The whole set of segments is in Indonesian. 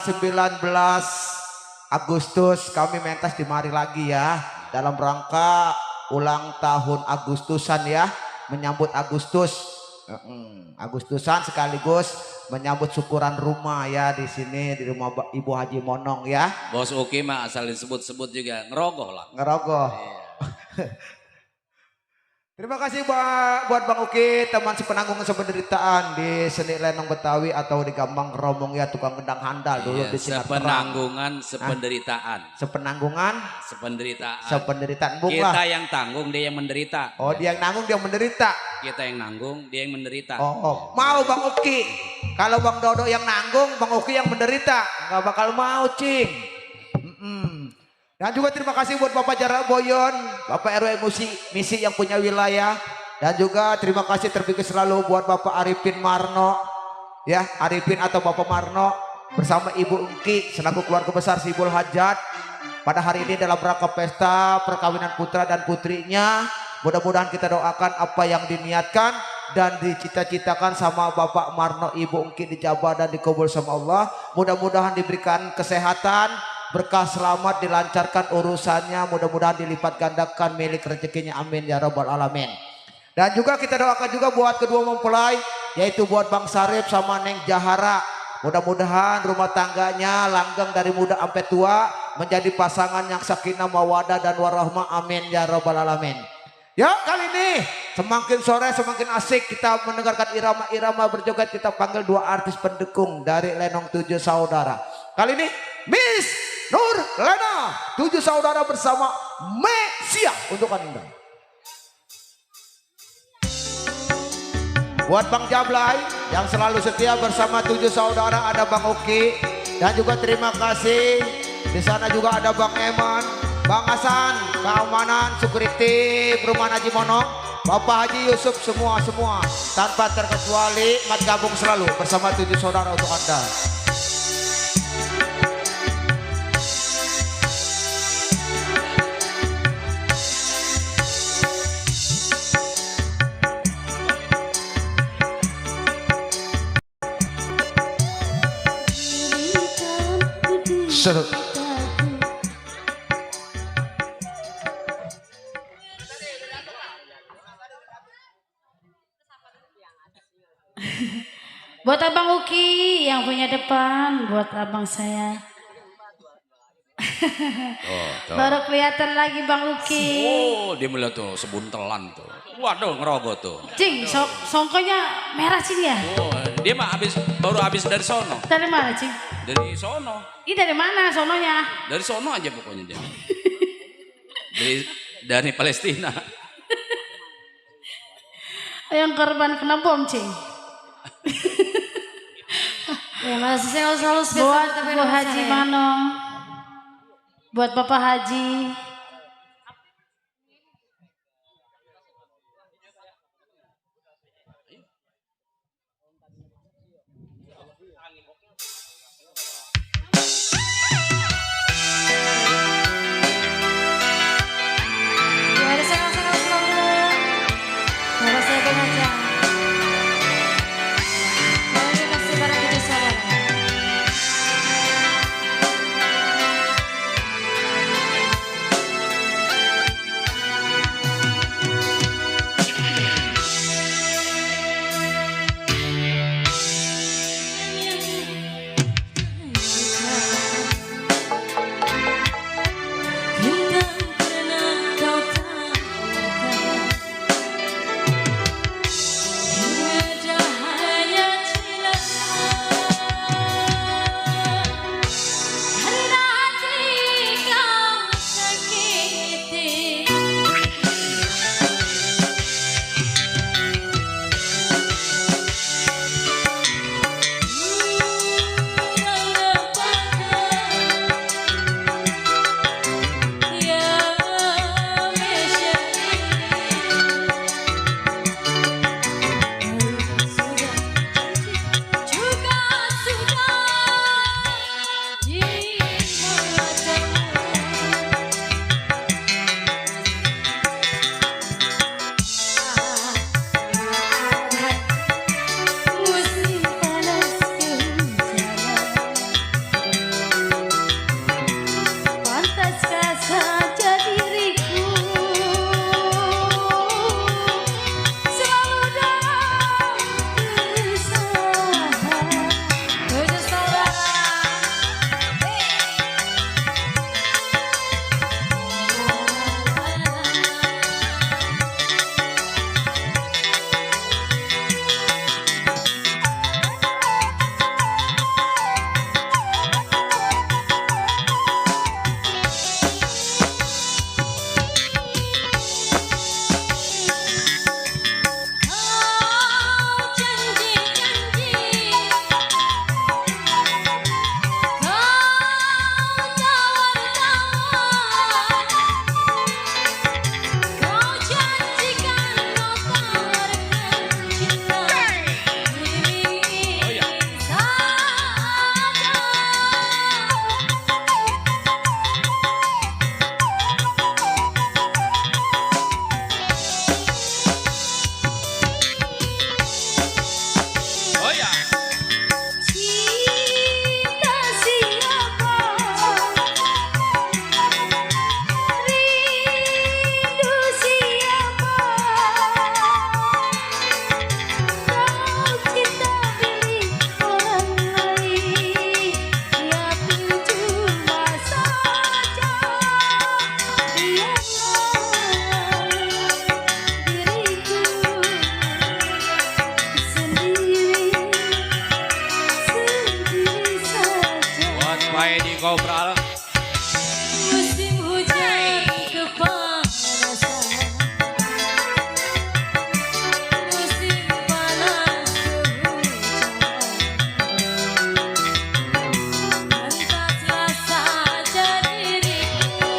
19 Agustus kami mentas di mari lagi ya dalam rangka ulang tahun Agustusan ya, menyambut Agustusan sekaligus menyambut syukuran rumah ya di sini di rumah Ibu Haji Monong ya. Bos Uki mah asal disebut-sebut juga ngerogoh lah. Ngerogoh. Iya. Terima kasih buat Bang Uki, teman sepenanggung sependeritaan di seni lenong Betawi atau di Gambang Romong ya, tukang gendang handal dulu Iya, di sepenanggungan sependeritaan. Sependeritaan. Sependeritaan. Bung Kita lah. yang tanggung, dia yang menderita. Oh, dia yang nanggung, dia yang menderita. Kita yang nanggung, dia yang menderita. Oh. Mau Bang Uki. Kalau Bang Dodo yang nanggung, Bang Uki yang menderita. Nggak bakal mau, Cing. Dan juga terima kasih buat Bapak Jarang Boyon, Bapak RW Misi yang punya wilayah. Dan juga terima kasih terpikir selalu buat Bapak Arifin Marno, ya Arifin atau Bapak Marno bersama Ibu Engki selaku keluarga besar Sibul Hajat pada hari ini dalam rangka pesta perkawinan putra dan putrinya. Mudah-mudahan kita doakan apa yang diniatkan dan dicita-citakan sama Bapak Marno, Ibu Engki dijabah dan dikabul sama Allah. Mudah-mudahan diberikan kesehatan, berkah, selamat, dilancarkan urusannya, mudah-mudahan dilipat gandakan milik rezekinya, amin ya rabbal alamin. Dan juga kita doakan juga buat kedua mempelai, yaitu buat Bang Sarip sama Neng Jahara. Mudah-mudahan rumah tangganya langgeng dari muda sampai tua, menjadi pasangan yang sakinah mawadah dan warahmah, amin ya rabbal alamin. Ya, kali ini semakin sore semakin asik kita mendengarkan irama-irama berjoget. Kita panggil dua artis pendukung dari Lenong 7 Saudara. Kali ini Miss Nur Lena 7 Saudara bersama Mesia untuk Anda. Buat Bang Jablay yang selalu setia bersama 7 Saudara, ada Bang Uki, dan juga terima kasih di sana juga ada Bang Eman, Bang Hasan, keamanan, security perumahan Haji Monong, Bapak Haji Yusuf, semua tanpa terkecuali mat gabung selalu bersama 7 Saudara untuk Anda. Seru. Buat Abang Uki yang punya depan, buat abang saya. Baru kelihatan lagi Bang Uki. Oh, dia melihat tuh sebuntelan tuh. Waduh, ngerogoh tuh. Cing, songkonya merah sih dia. Oh, dia mah baru habis dari sono. Dari mana, Cing? Dari sono. Ini dari mana sononya? Dari sono aja pokoknya dia. dari Palestina. Yang korban kena bom, Cing. Ya, masih saya selalu buat Bu Haji Manong, buat Bapak Haji. Ya, saya selalu. Terima kasih Bang Haji. Terima kasih para 7 saudara. Edi Kopral. Musim hujan kepanasan, musim panas kehujanan, pantaslah saja diriku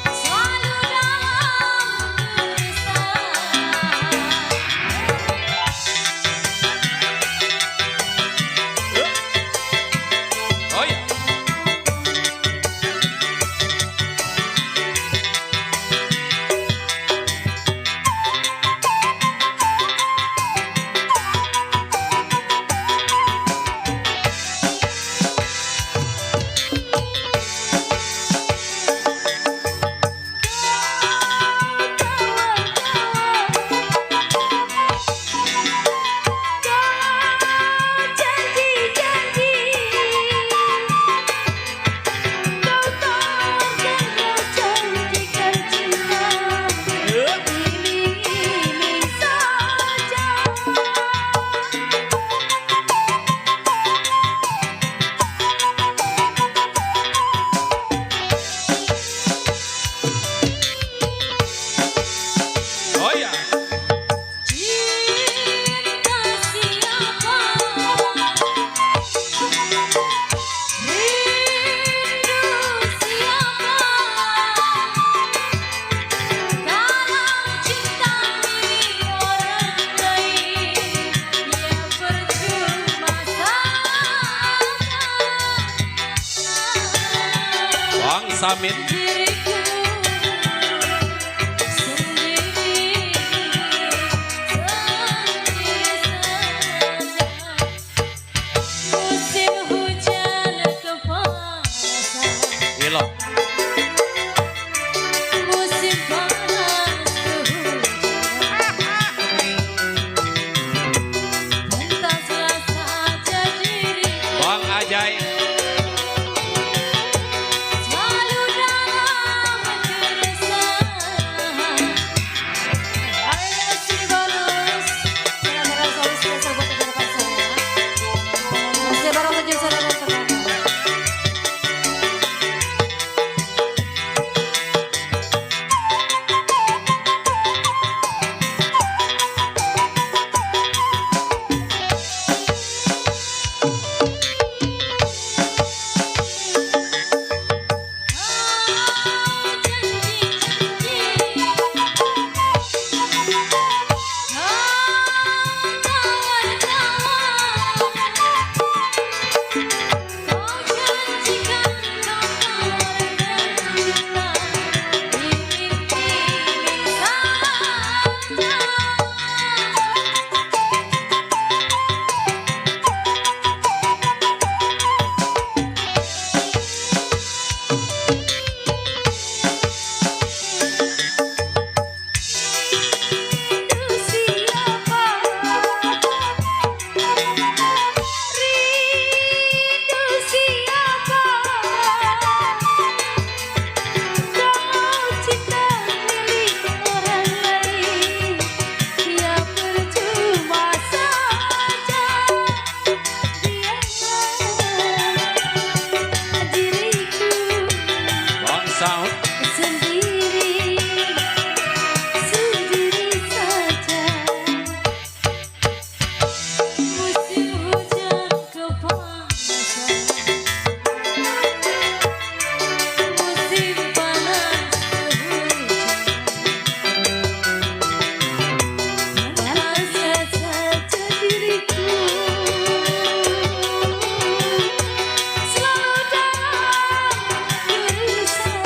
selalu dalam gerisan. Oh iya. Oh iya. Cinta siapa, rindu siapa, kalau cinta milik orang lain, ya percuma saja. Bang Samin. Diriku sendiri saja. Musim hujan kepanasan, Ilo. musim panas kehujanan, pantaslah saja diriku Bang Ajay. selalu dalam keresahan. Ayo sini bonus, silakan selalu spesial buat kehidupan saya. Masih baru tujuh saya dan teman. Bang Saud. Sendiri, sendiri saja. Musim hujan kepanasan, musim panas kehujanan, pantaslah saja diriku selalu dalam gerisan.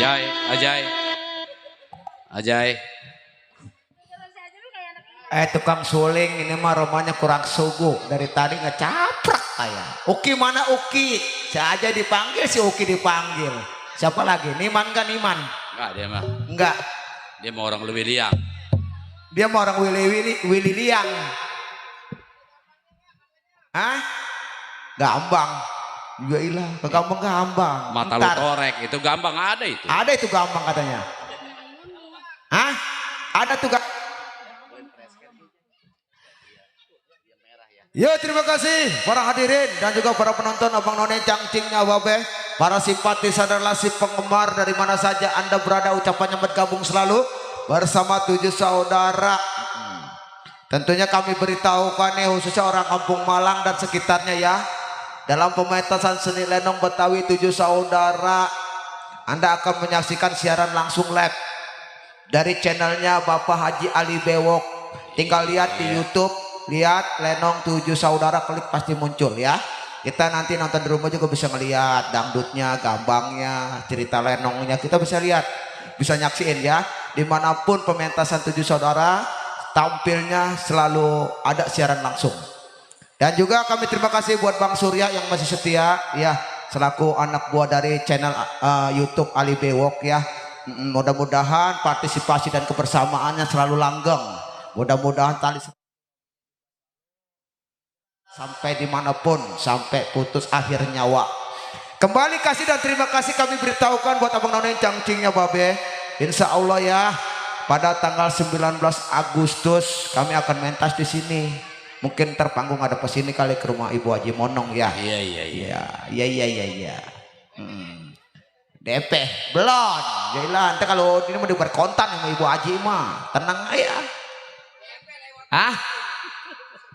Ajay, Ajay. Ajay. Tukang suling ini mah romanya kurang sugu. Dari tadi ngecaprak kayak. Uki mana Uki? Saya aja dipanggil, si Uki dipanggil. Siapa lagi? Niman kan Niman? Enggak dia mah. Enggak. Dia mau orang lebih liang. Dia mau orang Willy Liang. Hah? Gampang. Ya ilah, gampang. Mata lu korek, itu gampang ada itu. Ada itu gampang katanya. Hah? Ada tuh gak? Ya terima kasih para hadirin dan juga para penonton Abang None Cangcingnya Babe, para simpatisan dan lasih penggemar dari mana saja Anda berada, ucapannya bergabung selalu bersama 7 saudara. Tentunya kami beritahukan nih khususnya orang Kampung Malang dan sekitarnya ya, dalam pementasan seni lenong Betawi 7 saudara Anda akan menyaksikan siaran langsung live dari channelnya Bapak Haji Ali Bewok. Tinggal lihat di YouTube, lihat lenong 7 saudara, klik pasti muncul ya. Kita nanti nonton di rumah juga bisa ngelihat dangdutnya, gambangnya, cerita lenongnya, kita bisa lihat, bisa nyaksiin ya. Dimanapun pementasan 7 saudara tampilnya selalu ada siaran langsung. Dan juga kami terima kasih buat Bang Surya yang masih setia ya, selaku anak buah dari channel YouTube Ali Bewok ya. Mudah-mudahan partisipasi dan kebersamaannya selalu langgeng. Mudah-mudahan tali sampai dimanapun, sampai putus akhir nyawa. Kembali kasih dan terima kasih kami beritahukan buat Abang None Cangcingnya Babe. Insya Allah ya, pada tanggal 19 Agustus kami akan mentas di sini. Mungkin terpanggung ada kesini kali ke rumah Ibu Haji Monong ya. Iya. DP belum. Jailah nanti kalau ini mau dibuat kontan sama Ibu Haji mah tenang aja. Hah?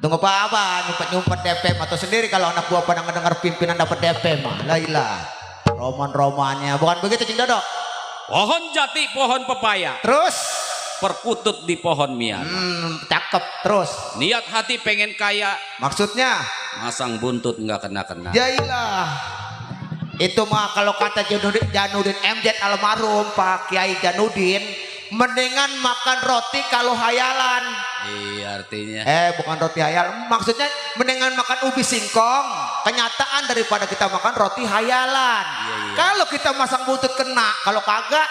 Tunggu apa? Nyumpet DP atau sendiri kalau anak buah pada ngedengar pimpinan dapat DP mah. Lailah. Roman-romannya bukan begitu Cing Dodo. Pohon jati, pohon pepaya, Terus perkutut di pohon mian. cakep terus. Niat hati pengen kaya, Maksudnya masang buntut nggak kena-kena. jailah. Itu mah kalau kata Janudin MZ almarhum Pak Kiai Janudin, mendingan makan roti kalau hayalan. Iya artinya. Bukan roti hayal, maksudnya mendingan makan ubi singkong kenyataan daripada kita makan roti hayalan. Iya. Kalau kita masang buntut kena, kalau kagak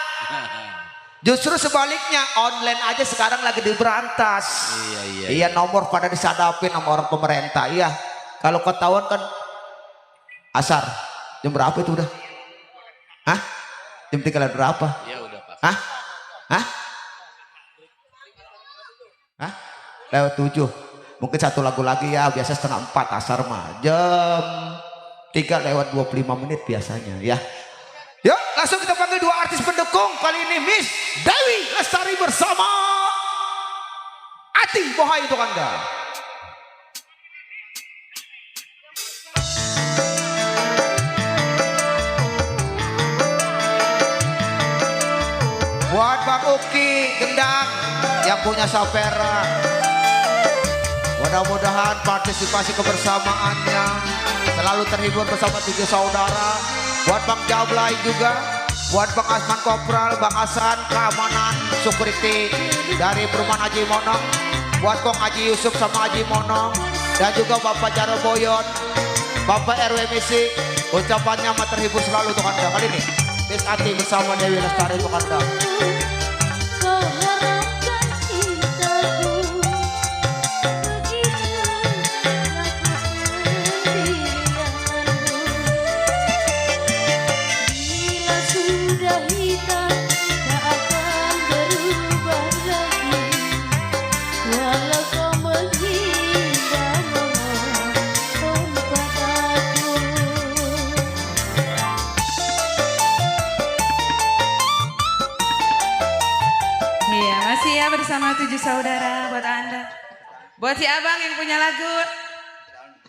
justru sebaliknya, online aja sekarang lagi diberantas. Iya, nomor pada disadapin sama orang pemerintah. Iya, kalau ketahuan kan asar. Jam berapa itu udah? Hah? Jam 3 berapa? Ya udah Pak. Hah? Lewat 7. Mungkin satu lagu lagi ya, biasa setengah 4 asar mah. Jam 3 lewat 25 menit biasanya ya. Yuk langsung kita panggil 2 artis pendukung. Kali ini Miss Dewi Lestari bersama Ati Bohai untuk Anda. Buat Bang Uki Gendang yang punya Sapera, mudah-mudahan partisipasi kebersamaannya selalu terhibur bersama 7 saudara. Buat Bang Jablay juga, buat Bang Asman Kopral, Bang Hasan keamanan security dari Perumahan Haji Monong, buat Kong Haji Yusuf sama Haji Monong, dan juga Bapak Jarwo Boyon, Bapak RW Misi, ucapannya amat terhibur selalu untuk Anda. Kali ini Miss Ati bersama Dewi Lestari untuk Anda. Bersama 7 saudara buat Anda. Buat si abang yang punya lagu.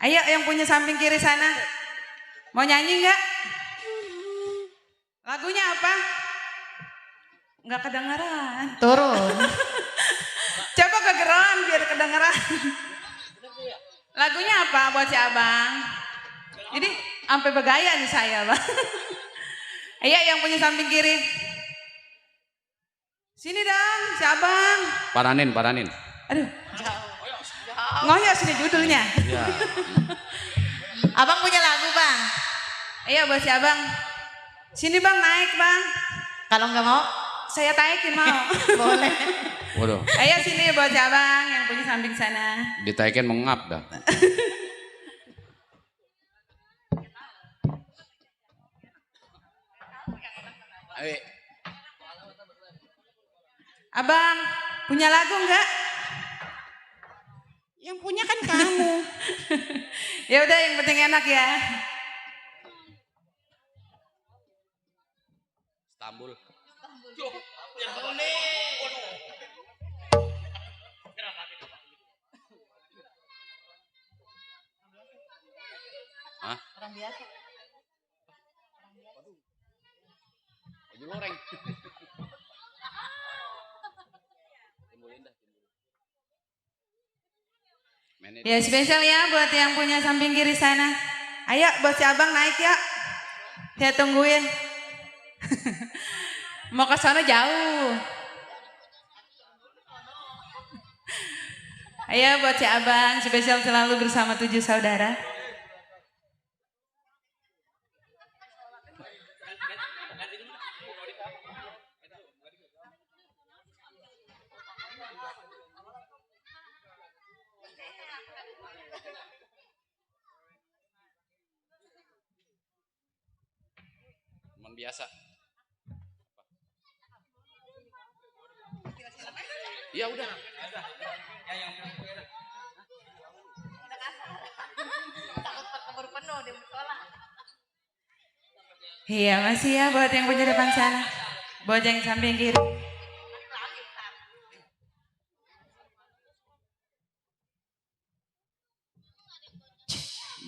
Ayo yang punya samping kiri sana. Mau nyanyi enggak? Lagunya apa? Enggak kedengeran. Turun. Coba kegeran biar kedengeran. Lagunya apa buat si abang? Jadi sampai bergaya nih saya bang. Ayo yang punya samping kiri. Sini dong, si abang. Paranin. Aduh, ngoyo sini judulnya. Ya. Abang punya lagu bang. Iya buat si abang. Sini bang naik bang. Kalau nggak mau, saya taikin mau. boleh. Waduh. Ayo sini buat si abang yang punya samping sana. Ditaikin mengap dah. Abang, punya lagu enggak? Yang punya kan kamu. Ya udah, yang penting enak ya. Istanbul. Hah? Orang biasa. Baju goreng. Timbul indah. Ya spesial ya buat yang punya samping kiri sana. Ayo buat si abang naik ya. Saya tungguin. Mau ke sana jauh. Ayo buat si abang spesial selalu bersama 7 saudara. Teman biasa. Iya udah. Iya masih ya buat yang punya depan sana. Buat yang samping kiri.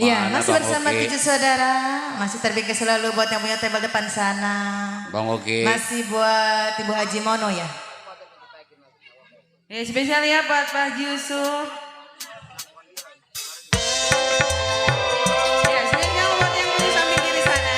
Iya, Mana masih Bang bersama Oki? 7 saudara. Masih terbikin selalu buat yang punya table depan sana. Bang Oki. Masih buat Ibu Haji Mono ya. Ya spesial ya buat Pak Yusuf. Ya spesial buat yang punya samping kiri sana.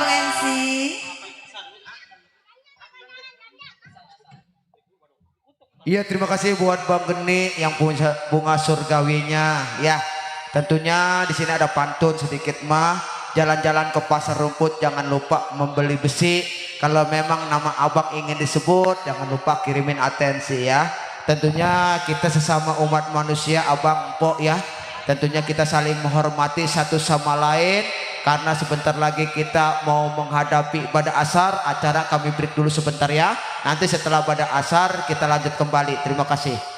Abang MC. Iya, terima kasih buat Bang Geni yang punya bunga surgawinya ya. Tentunya di sini ada pantun sedikit mah. Jalan-jalan ke pasar rumput jangan lupa membeli besi. Kalau memang nama abang ingin disebut jangan lupa kirimin atensi ya. Tentunya kita sesama umat manusia abang Mpok ya. Tentunya kita saling menghormati satu sama lain. Karena sebentar lagi kita mau menghadapi ibadah asar. Acara kami break dulu sebentar ya. Nanti setelah ibadah asar kita lanjut kembali. Terima kasih.